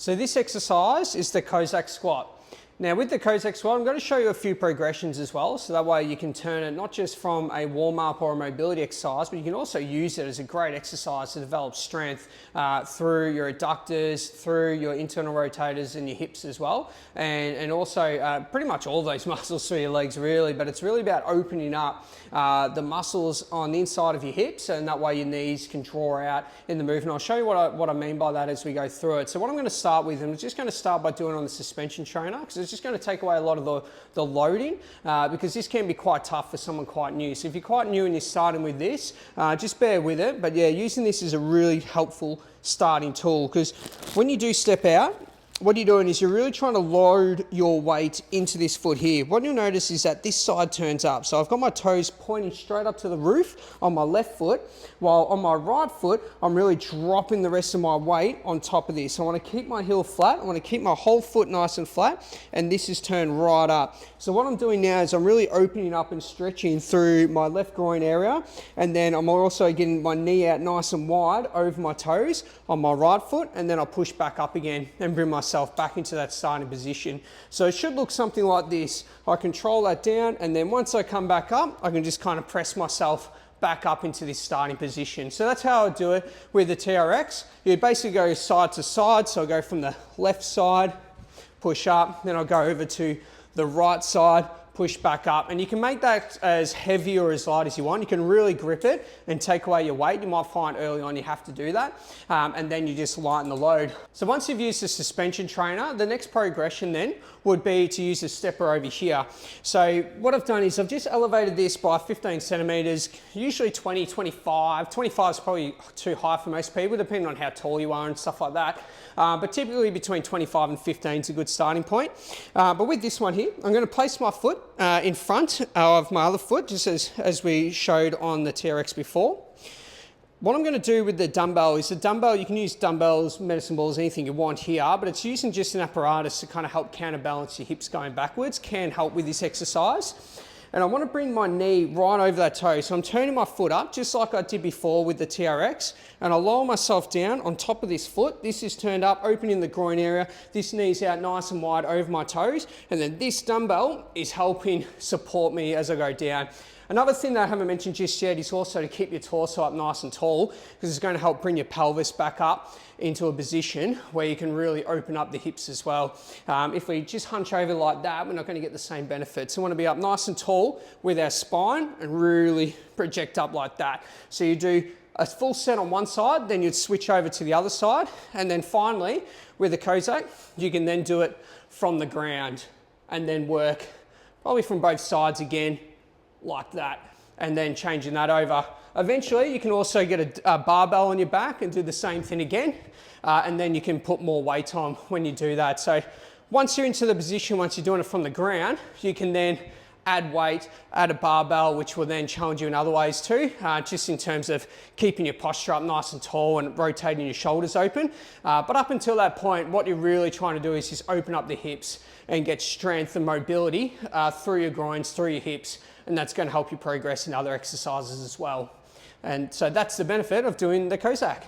So this exercise is the Cossack squat. Now with the Cossack squat, I'm going to show you a few progressions as well, so that way you can turn it not just from a warm-up or a mobility exercise, but you can also use it as a great exercise to develop strength through your adductors, through your internal rotators and your hips as well, and also pretty much all those muscles through your legs really, but it's really about opening up the muscles on the inside of your hips, and that way your knees can draw out in the movement. I'll show you what I mean by that as we go through it. So what I'm going to start with, I'm just going to start by doing it on the suspension trainer, because it's just going to take away a lot of the loading, because this can be quite tough for someone quite new. So if you're quite new and you're starting with this, just bear with it. But yeah, using this is a really helpful starting tool, because when you do step out, what you're doing is you're really trying to load your weight into this foot here. What you'll notice is that this side turns up. So I've got my toes pointing straight up to the roof on my left foot, while on my right foot, I'm really dropping the rest of my weight on top of this. I want to keep my heel flat. I want to keep my whole foot nice and flat, and this is turned right up. So what I'm doing now is I'm really opening up and stretching through my left groin area, and then I'm also getting my knee out nice and wide over my toes on my right foot, and then I'll push back up again and bring myself back into that starting position. So it should look something like this. I control that down, and then once I come back up, I can just kind of press myself back up into this starting position. So that's how I do it with the TRX. You basically go side to side. So I go from the left side, push up, then I'll go over to the right side, push back up, and you can make that as heavy or as light as you want. You can really grip it and take away your weight. You might find early on you have to do that, and then you just lighten the load. So once you've used the suspension trainer, the next progression then would be to use the stepper over here. So what I've done is I've just elevated this by 15 centimeters, usually 20, 25. 25 is probably too high for most people, depending on how tall you are and stuff like that. But typically between 25 and 15 is a good starting point. But with this one here, I'm going to place my foot in front of my other foot, just as we showed on the TRX before. What I'm going to do with the dumbbell is you can use dumbbells, medicine balls, anything you want here, but it's using just an apparatus to kind of help counterbalance your hips going backwards, can help with this exercise. And I want to bring my knee right over that toe. So I'm turning my foot up just like I did before with the TRX, and I'll lower myself down on top of this foot. This is turned up, opening the groin area. This knee's out nice and wide over my toes. And then this dumbbell is helping support me as I go down. Another thing that I haven't mentioned just yet is also to keep your torso up nice and tall, because it's going to help bring your pelvis back up into a position where you can really open up the hips as well. If we just hunch over like that, we're not going to get the same benefits. So we want to be up nice and tall with our spine and really project up like that. So you do a full set on one side, then you'd switch over to the other side. And then finally, with the Cossack, you can then do it from the ground and then work probably from both sides again, like that, and then changing that over. Eventually you can also get a barbell on your back and do the same thing again, and then you can put more weight on when you do that. So once you're into the position, once you're doing it from the ground, you can then add weight, add a barbell, which will then challenge you in other ways too, just in terms of keeping your posture up nice and tall and rotating your shoulders open. But up until that point, what you're really trying to do is just open up the hips and get strength and mobility through your groins, through your hips, and that's going to help you progress in other exercises as well. And so that's the benefit of doing the Cossack.